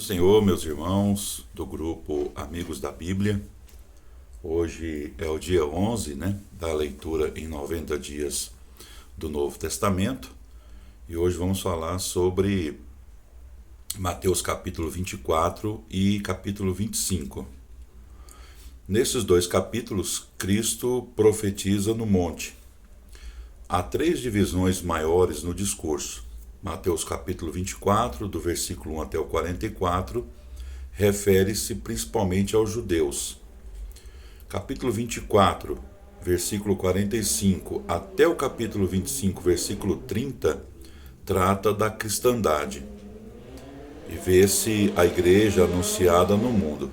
Senhor, meus irmãos do grupo Amigos da Bíblia. Hoje é o dia 11, da leitura em 90 dias do Novo Testamento. E hoje vamos falar sobre Mateus capítulo 24 e capítulo 25. Nesses dois capítulos, Cristo profetiza no monte. Há três divisões maiores no discurso. Mateus capítulo 24, do versículo 1 até o 44, refere-se principalmente aos judeus. Capítulo 24, versículo 45, até o capítulo 25, versículo 30, trata da cristandade. E vê-se a igreja anunciada no mundo.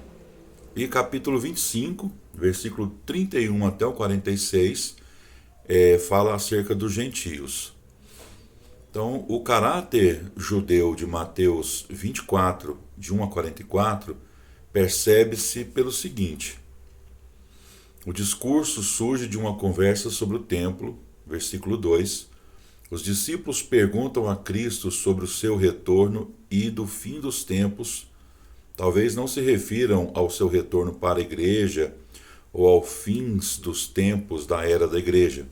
E capítulo 25, versículo 31 até o 46, fala acerca dos gentios. Então, o caráter judeu de Mateus 24, de 1 a 44, percebe-se pelo seguinte. O discurso surge de uma conversa sobre o templo, versículo 2. Os discípulos perguntam a Cristo sobre o seu retorno e do fim dos tempos. Talvez não se refiram ao seu retorno para a igreja ou ao fim dos tempos da era da igreja,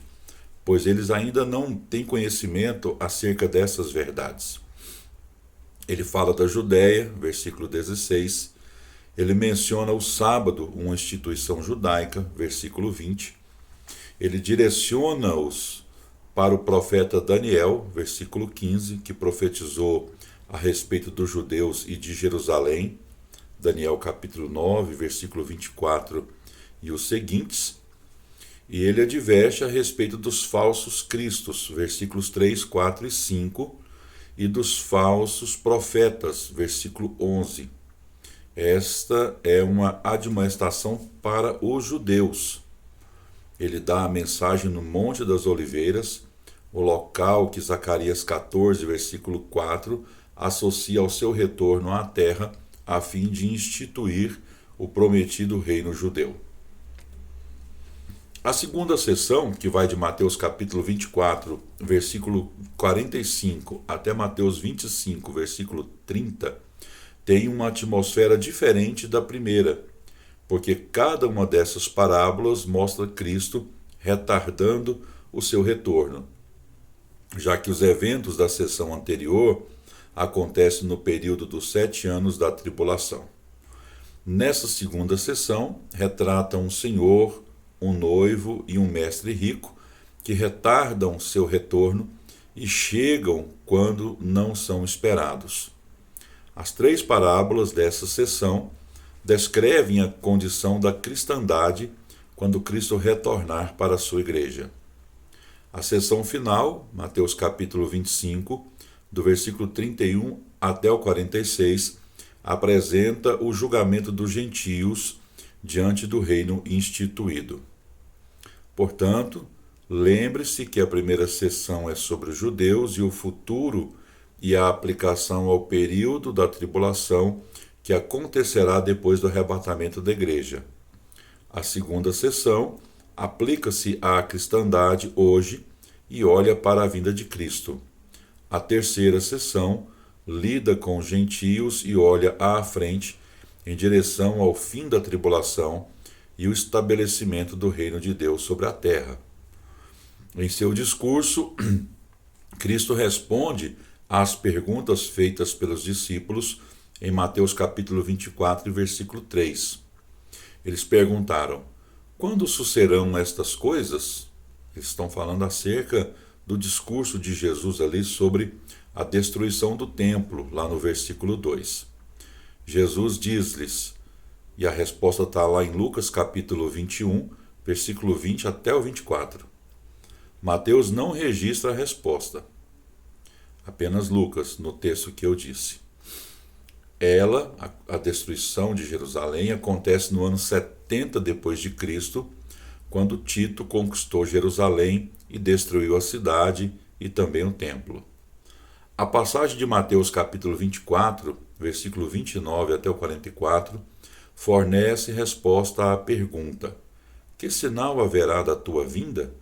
pois eles ainda não têm conhecimento acerca dessas verdades. Ele fala da Judéia, versículo 16. Ele menciona o sábado, uma instituição judaica, versículo 20. Ele direciona-os para o profeta Daniel, versículo 15, que profetizou a respeito dos judeus e de Jerusalém, Daniel capítulo 9, versículo 24 e os seguintes. E ele adverte a respeito dos falsos cristos, versículos 3, 4 e 5, e dos falsos profetas, versículo 11. Esta é uma admoestação para os judeus. Ele dá a mensagem no Monte das Oliveiras, o local que Zacarias 14, versículo 4, associa ao seu retorno à terra, a fim de instituir o prometido reino judeu. A segunda sessão, que vai de Mateus capítulo 24, versículo 45, até Mateus 25, versículo 30, tem uma atmosfera diferente da primeira, porque cada uma dessas parábolas mostra Cristo retardando o seu retorno, já que os eventos da sessão anterior acontecem no período dos 7 anos da tribulação. Nessa segunda sessão, retrata um senhor, um noivo e um mestre rico que retardam seu retorno e chegam quando não são esperados. As três parábolas dessa sessão descrevem a condição da cristandade quando Cristo retornar para a sua igreja. A sessão final, Mateus capítulo 25, do versículo 31 até o 46, apresenta o julgamento dos gentios diante do reino instituído. Portanto, lembre-se que a primeira sessão é sobre os judeus e o futuro e a aplicação ao período da tribulação que acontecerá depois do arrebatamento da igreja. A segunda sessão aplica-se à cristandade hoje e olha para a vinda de Cristo. A terceira sessão lida com os gentios e olha à frente em direção ao fim da tribulação e o estabelecimento do reino de Deus sobre a terra. Em seu discurso, Cristo responde às perguntas feitas pelos discípulos em Mateus capítulo 24, versículo 3. Eles perguntaram: quando sucederão estas coisas? Eles estão falando acerca do discurso de Jesus ali sobre a destruição do templo, lá no versículo 2. Jesus diz-lhes, e a resposta está lá em Lucas capítulo 21, versículo 20 até o 24. Mateus não registra a resposta. Apenas Lucas, no texto que eu disse. A destruição de Jerusalém, acontece no ano 70 depois de Cristo, quando Tito conquistou Jerusalém e destruiu a cidade e também o templo. A passagem de Mateus capítulo 24, versículo 29 até o 44, fornece resposta à pergunta: que sinal haverá da tua vinda?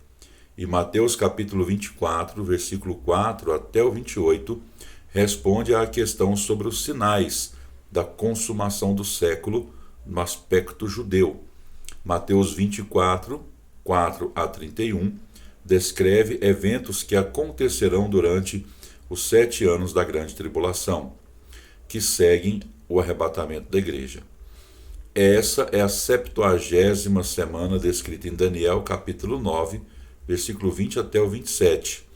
E Mateus capítulo 24, versículo 4 até o 28, responde à questão sobre os sinais da consumação do século no aspecto judeu. Mateus 24, 4 a 31, descreve eventos que acontecerão durante os 7 anos da grande tribulação, que seguem o arrebatamento da igreja. Essa é a 70ª semana descrita em Daniel, capítulo 9, versículo 20 até o 27.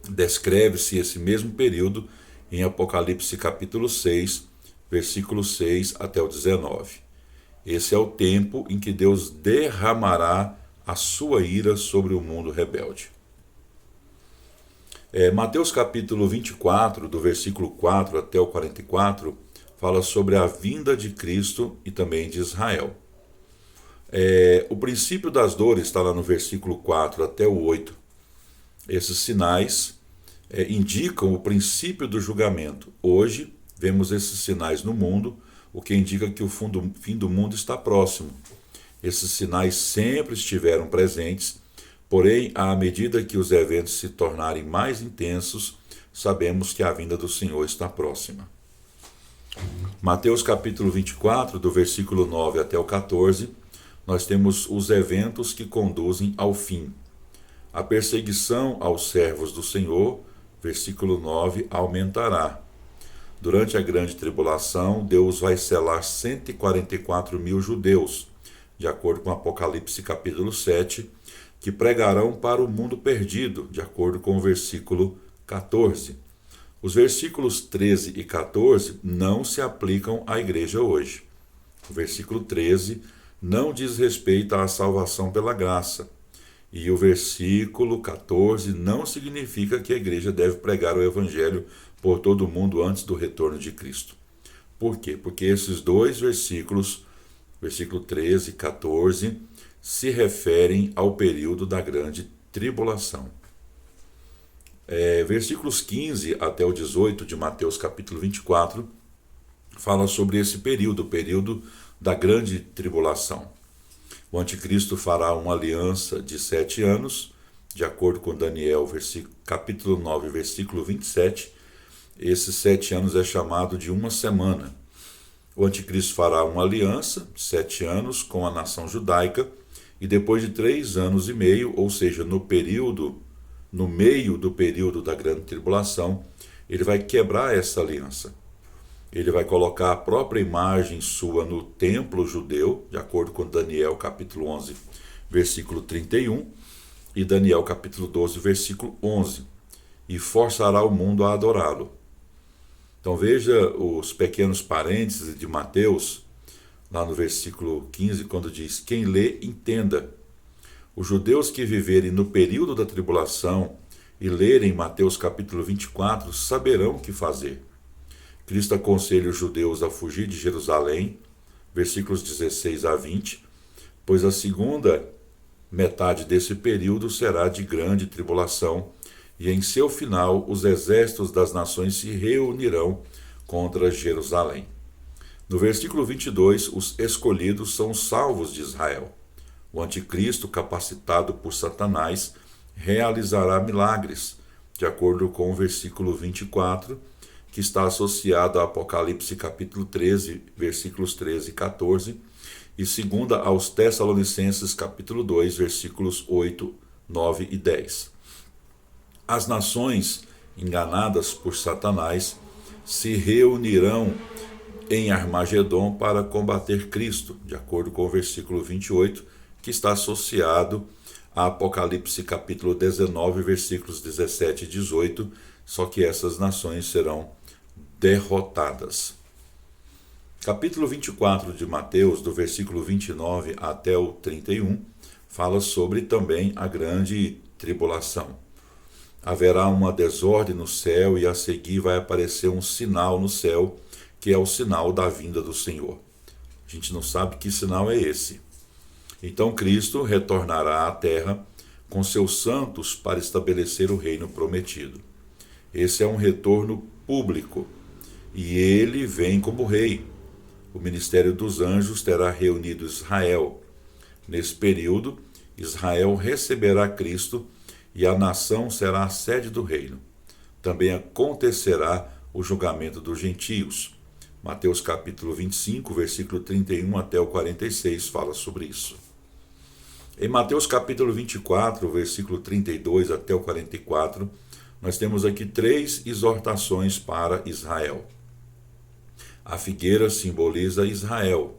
Descreve-se esse mesmo período em Apocalipse, capítulo 6, versículo 6 até o 19. Esse é o tempo em que Deus derramará a sua ira sobre o mundo rebelde. Mateus capítulo 24, do versículo 4 até o 44, fala sobre a vinda de Cristo e também de Israel. O princípio das dores está lá no versículo 4 até o 8. Esses sinais indicam o princípio do julgamento. Hoje, vemos esses sinais no mundo, o que indica que o fim do mundo está próximo. Esses sinais sempre estiveram presentes, porém, à medida que os eventos se tornarem mais intensos, sabemos que a vinda do Senhor está próxima. Mateus capítulo 24, do versículo 9 até o 14, nós temos os eventos que conduzem ao fim. A perseguição aos servos do Senhor, versículo 9, aumentará. Durante a grande tribulação, Deus vai selar 144 mil judeus, de acordo com Apocalipse capítulo 7, que pregarão para o mundo perdido, de acordo com o versículo 14. Os versículos 13 e 14 não se aplicam à igreja hoje. O versículo 13 não diz respeito à salvação pela graça. E o versículo 14 não significa que a igreja deve pregar o evangelho por todo o mundo antes do retorno de Cristo. Por quê? Porque esses dois versículos, versículo 13 e 14, se referem ao período da grande tribulação. Versículos 15 até o 18 de Mateus capítulo 24, fala sobre esse período, o período da grande tribulação. O anticristo fará uma aliança de 7 anos, de acordo com Daniel, capítulo 9, versículo 27. Esses 7 anos é chamado de uma semana. O anticristo fará uma aliança de 7 anos com a nação judaica, e depois de 3 anos e meio, ou seja, no meio do período da grande tribulação, ele vai quebrar essa aliança. Ele vai colocar a própria imagem sua no templo judeu, de acordo com Daniel capítulo 11, versículo 31, e Daniel capítulo 12, versículo 11, e forçará o mundo a adorá-lo. Então veja os pequenos parênteses de Mateus, lá no versículo 15, quando diz: quem lê, entenda. Os judeus que viverem no período da tribulação e lerem Mateus capítulo 24 saberão o que fazer. Cristo aconselha os judeus a fugir de Jerusalém, versículos 16 a 20, pois a segunda metade desse período será de grande tribulação, e em seu final os exércitos das nações se reunirão contra Jerusalém. No versículo 22, os escolhidos são os salvos de Israel. O anticristo, capacitado por Satanás, realizará milagres, de acordo com o versículo 24, que está associado a Apocalipse capítulo 13, versículos 13 e 14, e segunda aos Tessalonicenses capítulo 2, versículos 8, 9 e 10. As nações, enganadas por Satanás, se reunirão em Armagedon para combater Cristo, de acordo com o versículo 28, que está associado a Apocalipse capítulo 19, versículos 17 e 18, só que essas nações serão derrotadas. Capítulo 24 de Mateus, do versículo 29 até o 31, fala sobre também a grande tribulação. Haverá uma desordem no céu e a seguir vai aparecer um sinal no céu, que é o sinal da vinda do Senhor. A gente não sabe que sinal é esse. Então Cristo retornará à terra com seus santos para estabelecer o reino prometido. Esse é um retorno público e ele vem como rei. O ministério dos anjos terá reunido Israel. Nesse período, Israel receberá Cristo e a nação será a sede do reino. Também acontecerá o julgamento dos gentios. Mateus capítulo 25, versículo 31 até o 46 fala sobre isso. Em Mateus capítulo 24, versículo 32 até o 44, nós temos aqui 3 exortações para Israel. A figueira simboliza Israel.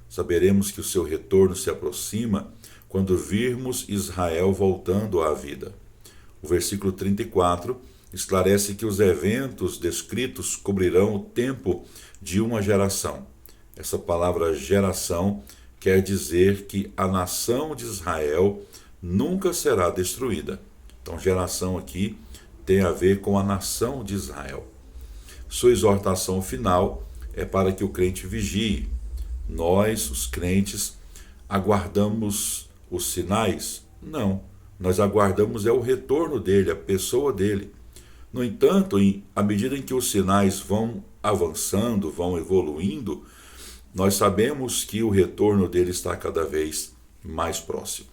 Saberemos que o seu retorno se aproxima quando virmos Israel voltando à vida. O versículo 34 esclarece que os eventos descritos cobrirão o tempo de uma geração. Essa palavra geração quer dizer que a nação de Israel nunca será destruída. Então, geração aqui tem a ver com a nação de Israel. Sua exortação final é para que o crente vigie. Nós, os crentes, aguardamos os sinais? Não. Nós aguardamos o retorno dele, a pessoa dele. No entanto, à medida em que os sinais vão avançando, vão evoluindo, nós sabemos que o retorno dele está cada vez mais próximo.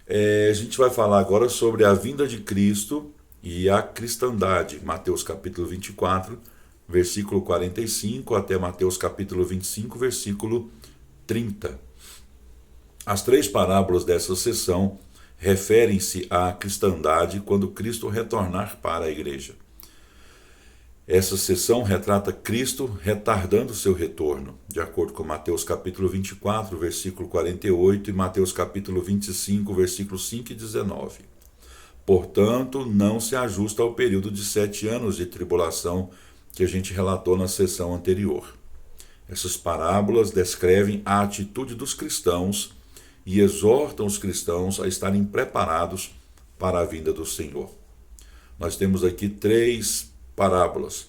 A gente vai falar agora sobre a vinda de Cristo e a cristandade. Mateus capítulo 24, versículo 45 até Mateus capítulo 25, versículo 30. As 3 parábolas dessa sessão referem-se à cristandade quando Cristo retornar para a igreja. Essa sessão retrata Cristo retardando seu retorno, de acordo com Mateus capítulo 24, versículo 48 e Mateus capítulo 25, versículos 5 e 19. Portanto, não se ajusta ao período de 7 anos de tribulação que a gente relatou na sessão anterior. Essas parábolas descrevem a atitude dos cristãos e exortam os cristãos a estarem preparados para a vinda do Senhor. Nós temos aqui 3 parábolas: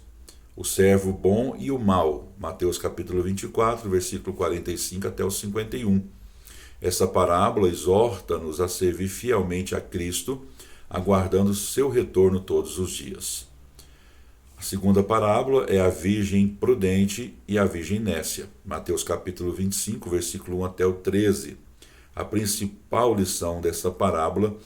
o servo bom e o mau, Mateus capítulo 24, versículo 45 até o 51. Essa parábola exorta-nos a servir fielmente a Cristo, aguardando seu retorno todos os dias. A segunda parábola é a virgem prudente e a virgem nécia, Mateus capítulo 25, versículo 1 até o 13. A principal lição dessa parábola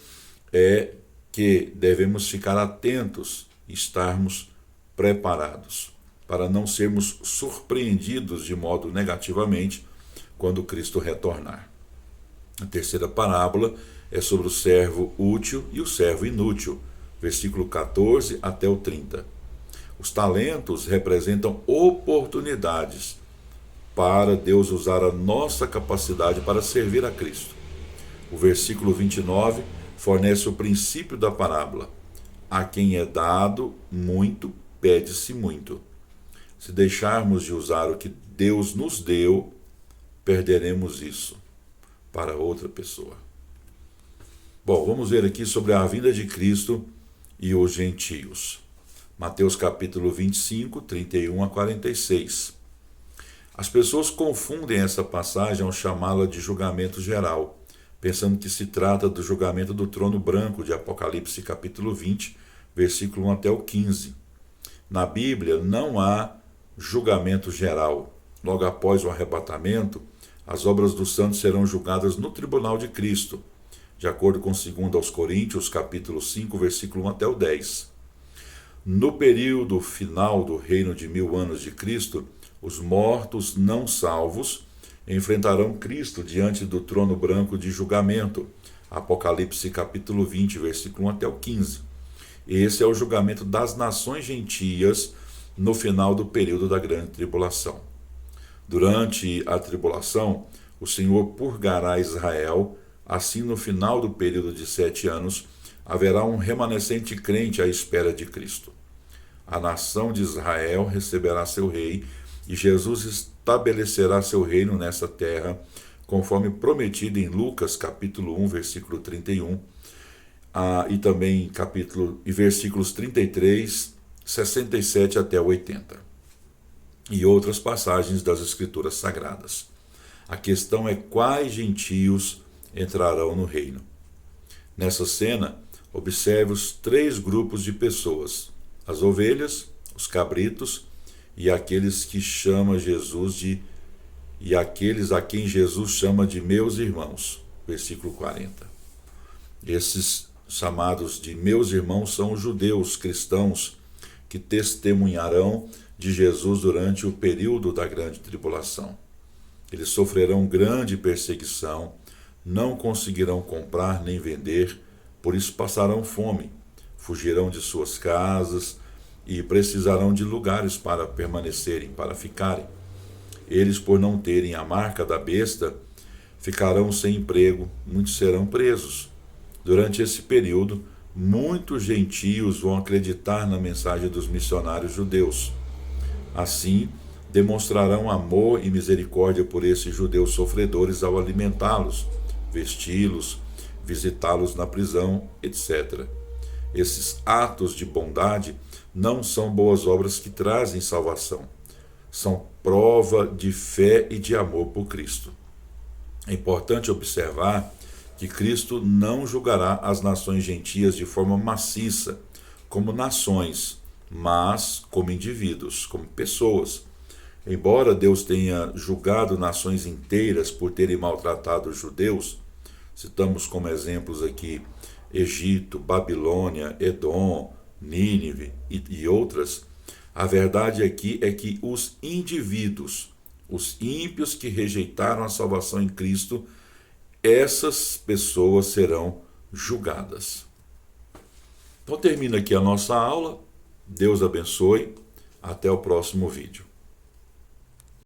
é que devemos ficar atentos e estarmos preparados para não sermos surpreendidos de modo negativamente quando Cristo retornar. A terceira parábola é sobre o servo útil e o servo inútil, versículo 14 até o 30. Os talentos representam oportunidades para Deus usar a nossa capacidade para servir a Cristo. O versículo 29 fornece o princípio da parábola. A quem é dado muito, pede-se muito. Se deixarmos de usar o que Deus nos deu, perderemos isso para outra pessoa. Bom, vamos ver aqui sobre a vinda de Cristo e os gentios. Mateus capítulo 25, 31 a 46. As pessoas confundem essa passagem ao chamá-la de julgamento geral, pensando que se trata do julgamento do trono branco de Apocalipse capítulo 20, versículo 1 até o 15. Na Bíblia não há julgamento geral. Logo após o arrebatamento, as obras dos santos serão julgadas no tribunal de Cristo, de acordo com 2 Coríntios capítulo 5, versículo 1 até o 10. No período final do reino de 1000 anos de Cristo, os mortos não salvos enfrentarão Cristo diante do trono branco de julgamento. Apocalipse capítulo 20, versículo 1 até o 15. Esse é o julgamento das nações gentias no final do período da grande tribulação. Durante a tribulação, o Senhor purgará Israel, assim no final do período de 7 anos, haverá um remanescente crente à espera de Cristo. A nação de Israel receberá seu rei, e Jesus estabelecerá seu reino nessa terra, conforme prometido em Lucas capítulo 1, versículo 31, e também versículos 33, 67 até 80, e outras passagens das Escrituras Sagradas. A questão é quais gentios entrarão no reino. Nessa cena, observe os 3 grupos de pessoas: as ovelhas, os cabritos e aqueles a quem Jesus chama de meus irmãos. Versículo 40. Esses chamados de meus irmãos são os judeus cristãos que testemunharão de Jesus durante o período da grande tribulação. Eles sofrerão grande perseguição, não conseguirão comprar nem vender, por isso passarão fome, fugirão de suas casas e precisarão de lugares para permanecerem, para ficarem. Eles, por não terem a marca da besta, ficarão sem emprego, muitos serão presos. Durante esse período, muitos gentios vão acreditar na mensagem dos missionários judeus. Assim, demonstrarão amor e misericórdia por esses judeus sofredores ao alimentá-los, vesti-los, visitá-los na prisão, etc. Esses atos de bondade não são boas obras que trazem salvação. São prova de fé e de amor por Cristo. É importante observar que Cristo não julgará as nações gentias de forma maciça, como nações, mas como indivíduos, como pessoas. Embora Deus tenha julgado nações inteiras por terem maltratado os judeus, citamos como exemplos aqui Egito, Babilônia, Edom, Nínive e outras, a verdade aqui é que os indivíduos, os ímpios que rejeitaram a salvação em Cristo, essas pessoas serão julgadas. Então termina aqui a nossa aula. Deus abençoe. Até o próximo vídeo.